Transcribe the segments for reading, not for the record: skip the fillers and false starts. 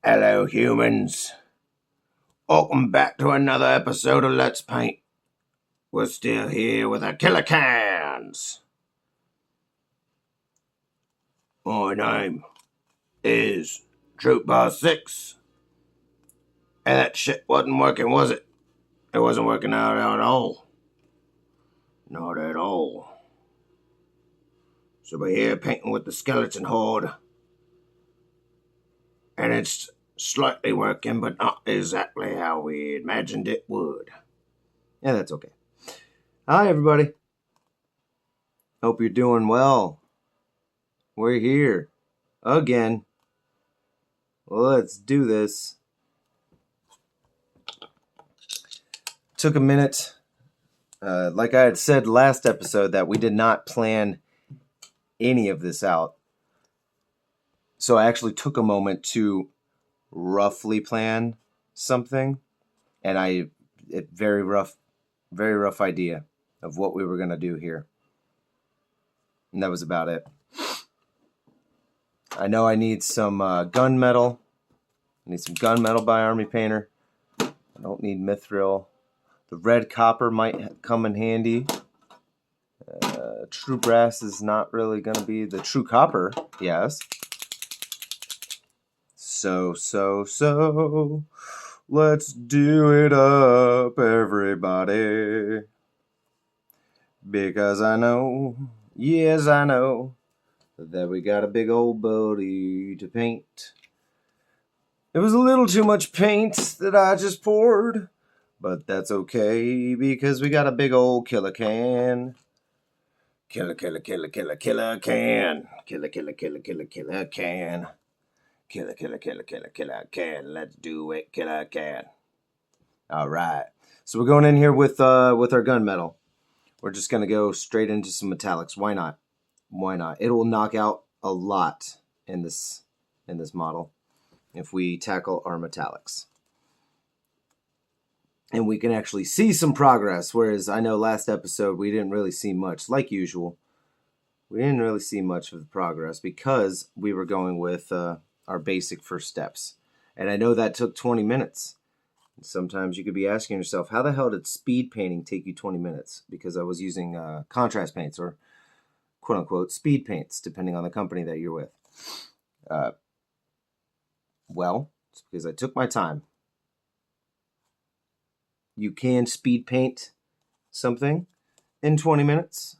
Hello, humans. Welcome back to another episode of Let's Paint. We're still here with our Killa Cans. My name is Troop Boss 6. And that shit wasn't working, was it? It wasn't working out at all. Not at all. So we're here painting with the skeleton horde. And it's slightly working, but not exactly how we imagined it would. Yeah, that's okay. Hi, everybody. Hope you're doing well. We're here again. Let's do this. Took a minute. Like I had said last episode, that we did not plan any of this out. So I actually took a moment to roughly plan something, and very rough idea of what we were going to do here. And that was about it. I know I need some gunmetal. I need some gunmetal by Army Painter. I don't need mithril. The red copper might come in handy. True brass is not really going to be the true copper. Yes. So. Let's do it up, everybody. Because I know, yes I know, that we got a big old body to paint. It was a little too much paint that I just poured, but that's okay because we got a big old Killa Kan. Killa can. Killa can. Killa can. Let's do it, Killa Kan. All right. So we're going in here with our gunmetal. We're just gonna go straight into some metallics. Why not? Why not? It will knock out a lot in this model if we tackle our metallics. And we can actually see some progress, whereas I know last episode we didn't really see much, like usual. We didn't really see much of the progress because we were going with our basic first steps. And I know that took 20 minutes. Sometimes you could be asking yourself, how the hell did speed painting take you 20 minutes? Because I was using contrast paints, or quote-unquote speed paints, depending on the company that you're with. Well, it's because I took my time. You can speed paint something in 20 minutes.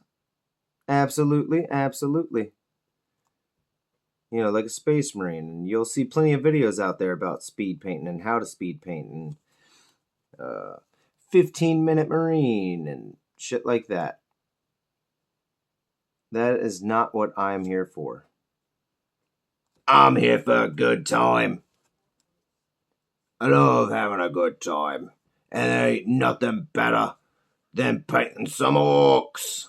Absolutely. You know, like a Space Marine. And you'll see plenty of videos out there about speed painting and how to speed paint. And 15-minute Marine and shit like that. That is not what I'm here for. I'm here for a good time. I love having a good time. And there ain't nothing better than painting some orcs.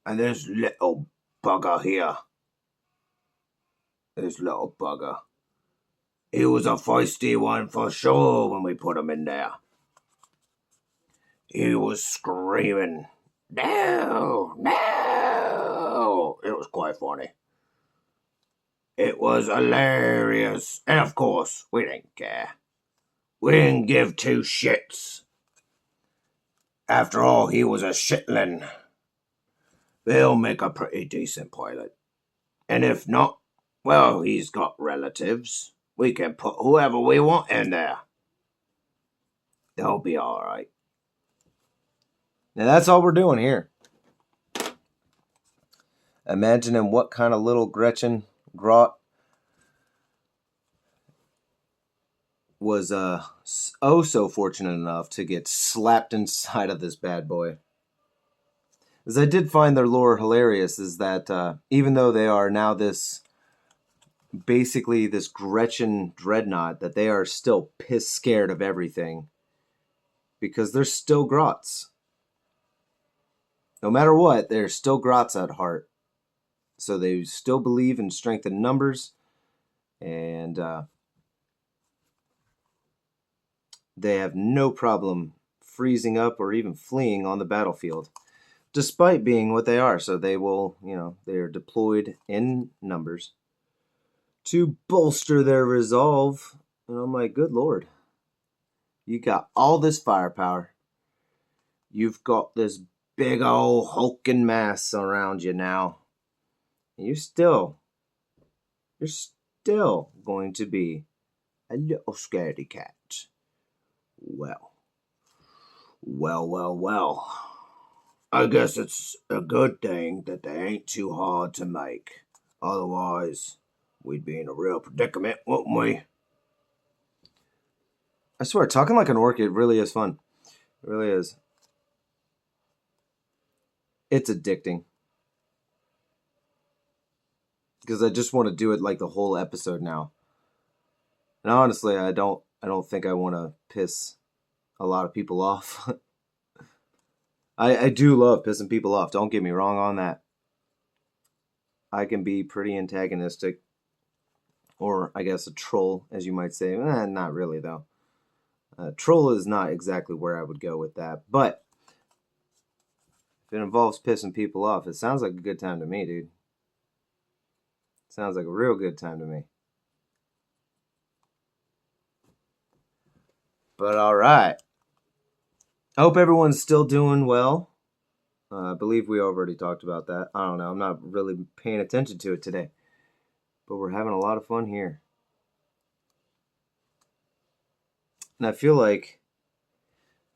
And this little bugger here. He was a feisty one for sure when we put him in there. He was screaming, "No! No!" It was quite funny. It was hilarious. And of course, we didn't care. We didn't give two shits. After all, he was a shitling. He'll make a pretty decent pilot. And if not, well, he's got relatives. We can put whoever we want in there. They'll be alright. Now that's all we're doing here. Imagining what kind of little Gretchen Grot was so fortunate enough to get slapped inside of this bad boy. As I did find their lore hilarious, is that even though they are now basically this Gretchen dreadnought, that they are still piss scared of everything because they're still Grots. No matter what, they're still Grots at heart. So they still believe in strength in numbers, and they have no problem freezing up or even fleeing on the battlefield, despite being what they are. So they will, they are deployed in numbers, to bolster their resolve. And I'm like, good Lord. You got all this firepower. You've got this big old hulking mass around you now. And you're still going to be a little scaredy cat. Well. I guess it's a good thing that they ain't too hard to make. Otherwise, we'd be in a real predicament, wouldn't we? I swear, talking like an orc, it really is fun. It really is. It's addicting. Because I just want to do it like the whole episode now. And honestly, I don't think I want to piss a lot of people off. I do love pissing people off. Don't get me wrong on that. I can be pretty antagonistic. Or I guess a troll, as you might say. Not really, though. Troll is not exactly where I would go with that. But if it involves pissing people off, it sounds like a good time to me, dude. Sounds like a real good time to me. But all right. I hope everyone's still doing well. I believe we already talked about that. I don't know. I'm not really paying attention to it today. But we're having a lot of fun here. And I feel like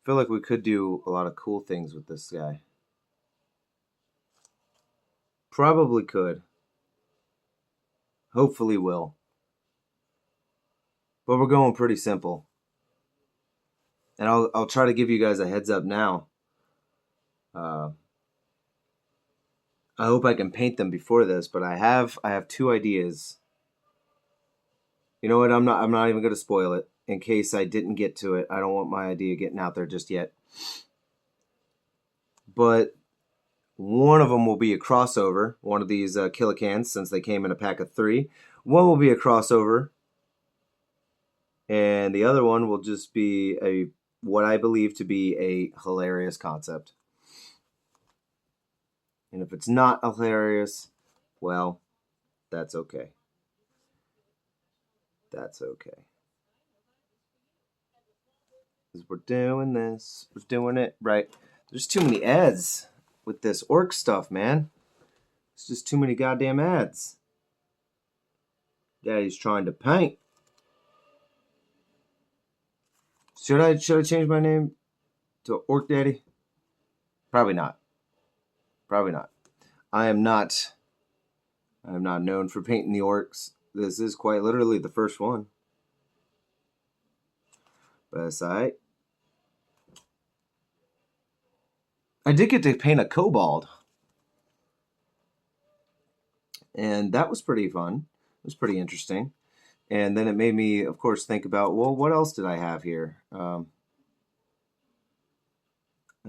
we could do a lot of cool things with this guy. Probably could. Hopefully will. But we're going pretty simple. And I'll try to give you guys a heads up now. I hope I can paint them before this, but I have 2 ideas. You know what? I'm not even going to spoil it in case I didn't get to it. I don't want my idea getting out there just yet. But one of them will be a crossover. One of these Killa Kans, since they came in a pack of 3. One will be a crossover. And the other one will just be what I believe to be a hilarious concept. And if it's not hilarious, well, that's okay. That's okay. Because we're doing this. We're doing it right. There's too many ads with this orc stuff, man. It's just too many goddamn ads. Daddy's trying to paint. Should I change my name to Ork Daddy? Probably not. Probably not. I am not known for painting the orcs. This is quite literally the first one. But aside, I did get to paint a kobold. And that was pretty fun. It was pretty interesting. And then it made me, of course, think about, well, what else did I have here? I'm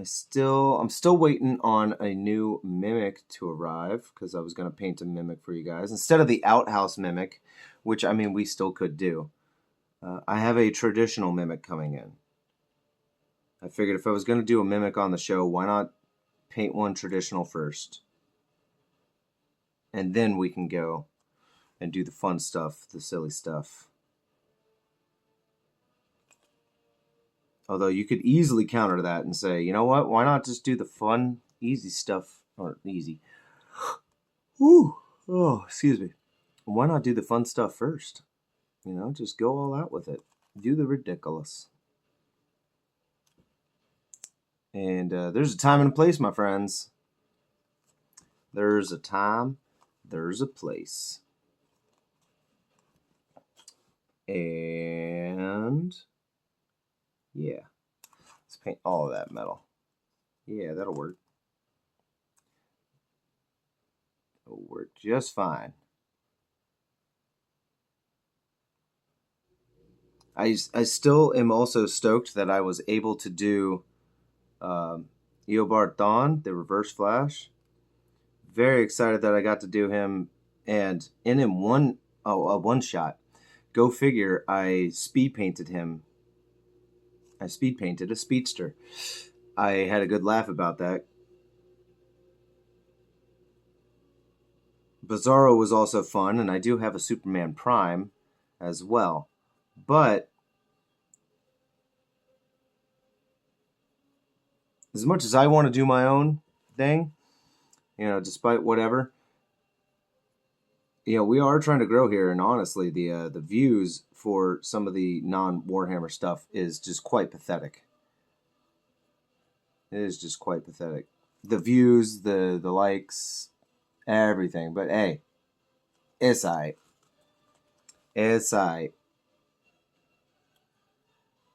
still waiting on a new mimic to arrive because I was going to paint a mimic for you guys instead of the outhouse mimic, which I mean we still could do. I have a traditional mimic coming in. I figured if I was going to do a mimic on the show, why not paint one traditional first, and then we can go and do the fun stuff, the silly stuff. Although you could easily counter that and say, you know what? Why not just do the fun, easy stuff? Or easy. Ooh. Oh, excuse me. Why not do the fun stuff first? You know, just go all out with it. Do the ridiculous. And there's a time and a place, my friends. There's a time. There's a place. And yeah, let's paint all of that metal. Yeah, that'll work. It'll work just fine. I still am also stoked that I was able to do Eobard Dawn, the Reverse Flash. Very excited that I got to do him, and in him a one shot. Go figure, I speed painted him. I speed painted a speedster. I had a good laugh about that. Bizarro was also fun, and I do have a Superman Prime as well. But as much as I want to do my own thing, despite whatever, we are trying to grow here, and honestly, the views for some of the non-Warhammer stuff is just quite pathetic. It is just quite pathetic. The views, the likes, everything. But hey, it's aight. It's aight.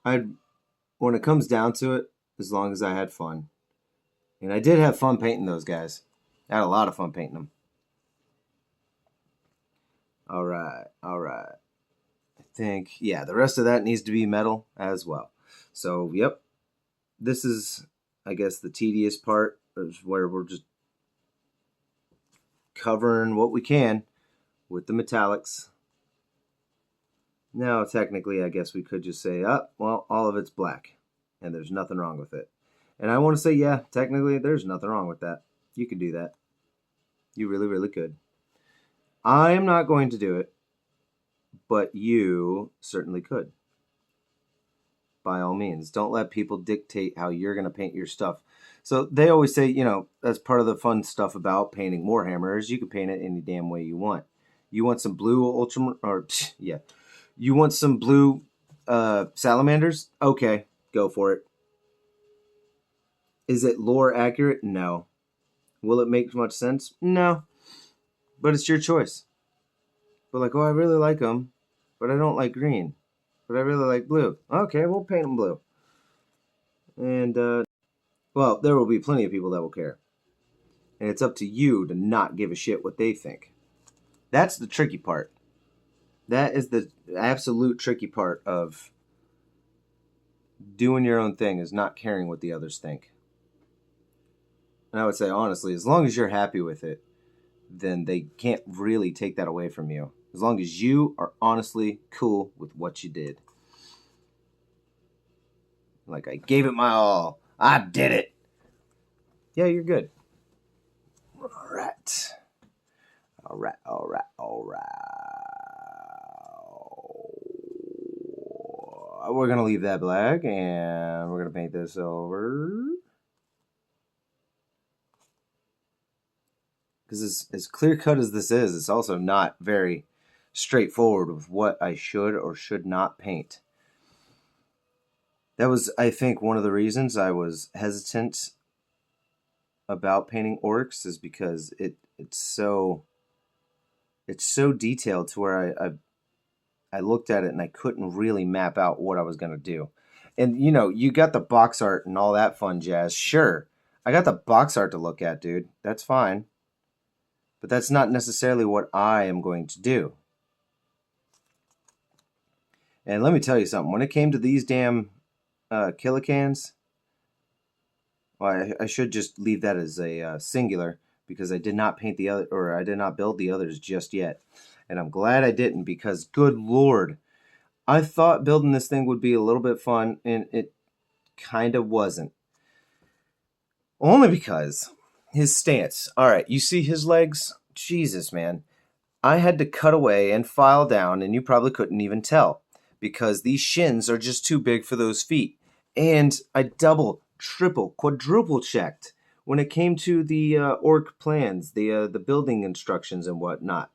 When it comes down to it, as long as I had fun. And I did have fun painting those guys. I had a lot of fun painting them. Alright. I think, the rest of that needs to be metal as well. So, yep. This is, I guess, the tedious part, is where we're just covering what we can with the metallics. Now, technically, I guess we could just say, all of it's black, and there's nothing wrong with it. And I want to say, technically, there's nothing wrong with that. You could do that. You really, really could. I am not going to do it, but you certainly could. By all means, don't let people dictate how you're going to paint your stuff. So they always say, that's part of the fun stuff about painting Warhammer is you can paint it any damn way you want. You want some blue you want some blue salamanders? Okay, go for it. Is it lore accurate? No. Will it make much sense? No. But it's your choice. But I really like them, but I don't like green. But I really like blue. Okay, we'll paint them blue. And, there will be plenty of people that will care. And it's up to you to not give a shit what they think. That's the tricky part. That is the absolute tricky part of doing your own thing, is not caring what the others think. And I would say, honestly, as long as you're happy with it, then they can't really take that away from you. As long as you are honestly cool with what you did. I gave it my all. I did it. Yeah, you're good. All right. We're going to leave that black, and we're going to paint this over. Because as clear-cut as this is, it's also not very straightforward with what I should or should not paint. That was, I think, one of the reasons I was hesitant about painting orcs, is because it's so detailed to where I looked at it and I couldn't really map out what I was going to do. And, you got the box art and all that fun jazz. Sure, I got the box art to look at, dude. That's fine. But that's not necessarily what I am going to do. And let me tell you something. When it came to these damn Killa Kans, well, I should just leave that as a singular, because I did not paint the other, or I did not build the others just yet. And I'm glad I didn't, because good Lord, I thought building this thing would be a little bit fun, and it kind of wasn't. Only because his stance. All right, you see his legs? Jesus, man. I had to cut away and file down, and you probably couldn't even tell, because these shins are just too big for those feet. And I double, triple, quadruple checked when it came to the orc plans, the building instructions and whatnot.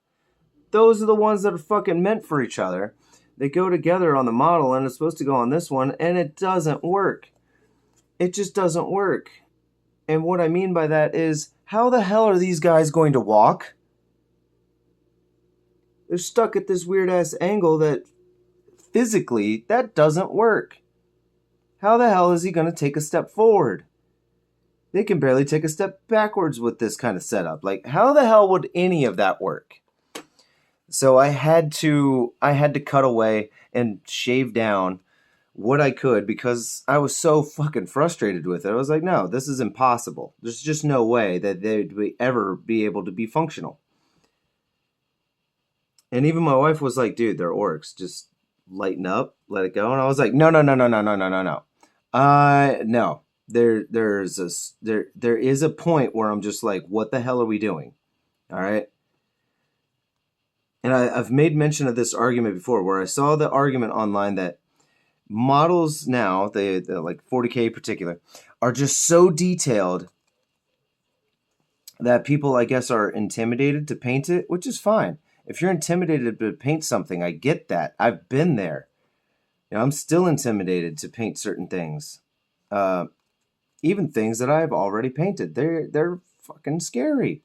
Those are the ones that are fucking meant for each other. They go together on the model, and it's supposed to go on this one, and it doesn't work. It just doesn't work. And what I mean by that is, how the hell are these guys going to walk? They're stuck at this weird-ass angle that, physically, that doesn't work. How the hell is he going to take a step forward? They can barely take a step backwards with this kind of setup. How the hell would any of that work? So I had to cut away and shave down what I could, because I was so fucking frustrated with it. I was like, no, this is impossible. There's just no way that they'd ever be able to be functional. And even my wife was like, dude, they're orcs. Just lighten up, let it go. And I was like, no. No. There is a point where I'm just like, what the hell are we doing? All right. and I've made mention of this argument before, where I saw the argument online that models now, they're like 40K in particular, are just so detailed that people, I guess, are intimidated to paint it, which is fine. If you're intimidated to paint something, I get that. I've been there. I'm still intimidated to paint certain things. Even things that I've already painted. They're fucking scary.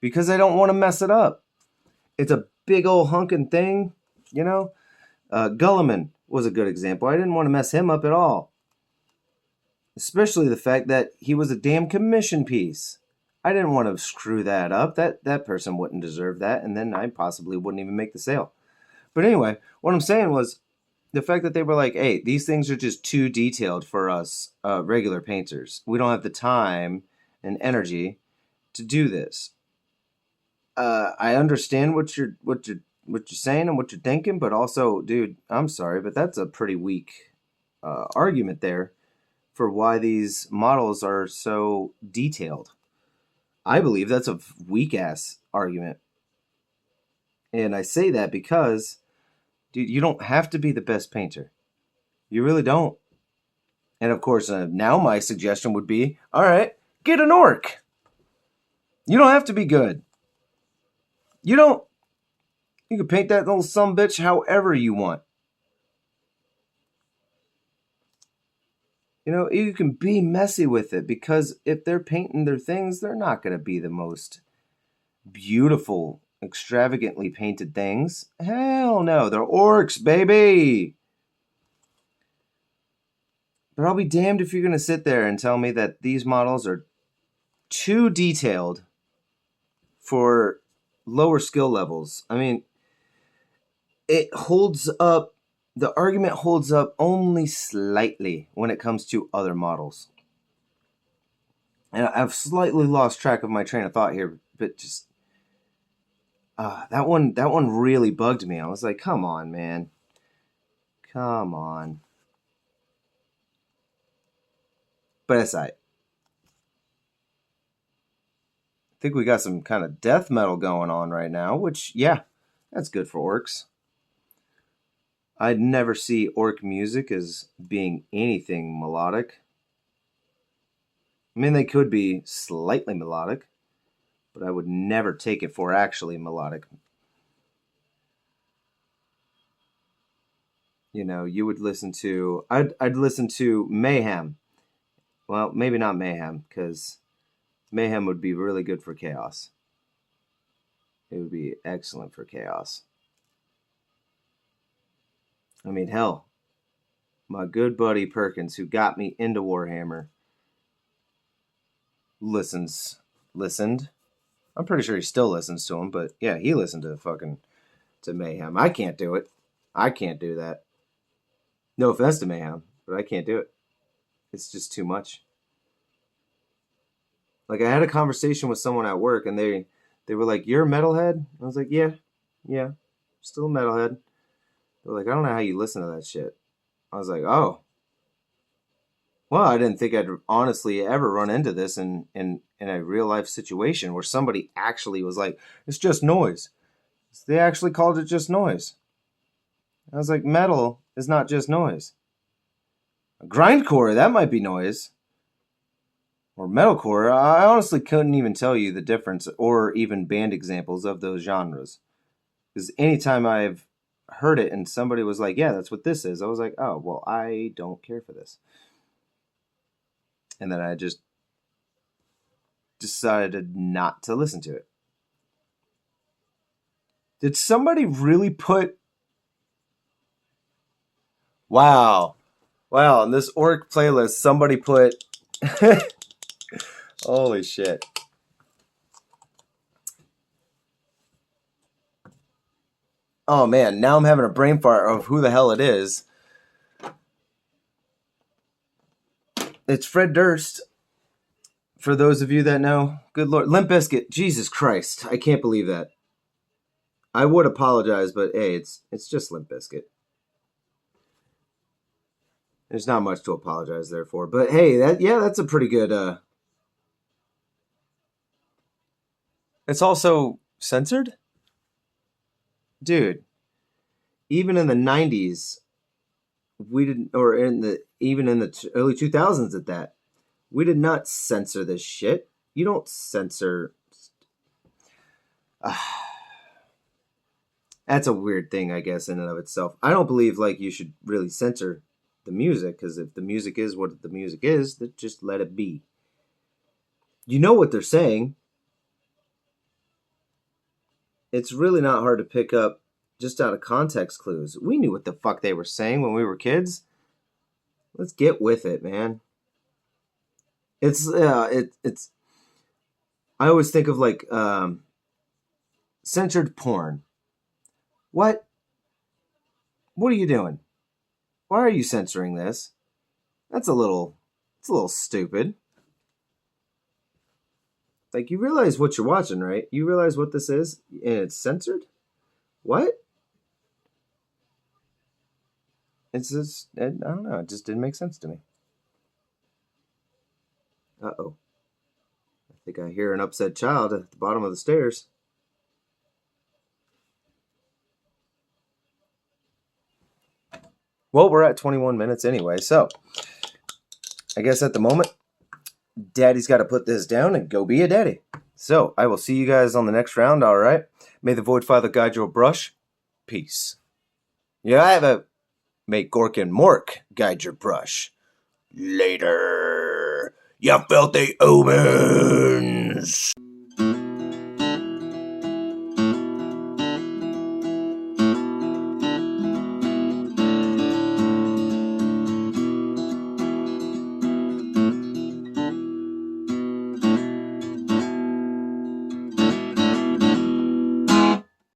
Because I don't want to mess it up. It's a big old hunking thing, Gulliman was a good example. I didn't want to mess him up at all. Especially the fact that he was a damn commission piece. I didn't want to screw that up. That person wouldn't deserve that, and then I possibly wouldn't even make the sale. But anyway, what I'm saying was the fact that they were like, hey, these things are just too detailed for us regular painters. We don't have the time and energy to do this. I understand what you're saying and what you're thinking, but also, dude, I'm sorry, but that's a pretty weak argument there for why these models are so detailed. I believe that's a weak ass argument. And I say that because, dude, you don't have to be the best painter. You really don't. And of course, now my suggestion would be, all right, get an orc. You don't have to be good. You can paint that little sumbitch however you want. You can be messy with it, because if they're painting their things, they're not going to be the most beautiful, extravagantly painted things. Hell no, they're orcs, baby. But I'll be damned if you're going to sit there and tell me that these models are too detailed for lower skill levels. I mean, it holds up. The argument holds up only slightly when it comes to other models. And I've slightly lost track of my train of thought here, but just that one really bugged me. I was like, come on, man. Come on. But aside, I think we got some kind of death metal going on right now, which, yeah, that's good for orcs. I'd never see orc music as being anything melodic. I mean, they could be slightly melodic, but I would never take it for actually melodic. You would listen to... I'd listen to Mayhem. Well, maybe not Mayhem, because Mayhem would be really good for chaos. It would be excellent for chaos. I mean, hell, my good buddy Perkins, who got me into Warhammer, listened. I'm pretty sure he still listens to him, but yeah, he listened to Mayhem. I can't do it. I can't do that. No offense to Mayhem, but I can't do it. It's just too much. Like, I had a conversation with someone at work, and they were like, "You're a metalhead?" I was like, yeah, still a metalhead. They're like, "I don't know how you listen to that shit." I was like, oh. Well, I didn't think I'd honestly ever run into this in a real life situation where somebody actually was like, "It's just noise." They actually called it just noise. I was like, metal is not just noise. Grindcore, that might be noise. Or metalcore, I honestly couldn't even tell you the difference or even band examples of those genres. Because anytime I've heard it and somebody was like, yeah, that's what this is, I was like, oh, well, I don't care for this. And then I just decided not to listen to it. Did somebody really put... Wow, in this orc playlist, somebody put... Holy shit. Oh man, now I'm having a brain fart of who the hell it is. It's Fred Durst. For those of you that know, good lord. Limp Bizkit, Jesus Christ, I can't believe that. I would apologize, but hey, it's just Limp Bizkit. There's not much to apologize there for. But hey, that's a pretty good... It's also censored? dude, even in the 90s, we didn't, or even in the early 2000s at that, we did not censor this shit. You don't censor. That's a weird thing, I guess, in and of itself. I don't believe like you should really censor the music, because if the music is what the music is, then just let it be. You know what they're saying. It's really not hard to pick up just out of context clues. We knew what the fuck they were saying when we were kids. Let's get with it, man. It's I always think of like censored porn. What? What are you doing? Why are you censoring this? It's a little stupid. Like, you realize what you're watching, right? You realize what this is, and it's censored? What? It's just, I don't know, it just didn't make sense to me. Uh-oh. I think I hear an upset child at the bottom of the stairs. Well, we're at 21 minutes anyway, so I guess at the moment, Daddy's got to put this down and go be a daddy. So, I will see you guys on the next round, alright? May the Void Father guide your brush. Peace. Yeah, I have a... May Gork and Mork guide your brush. Later. You filthy omens.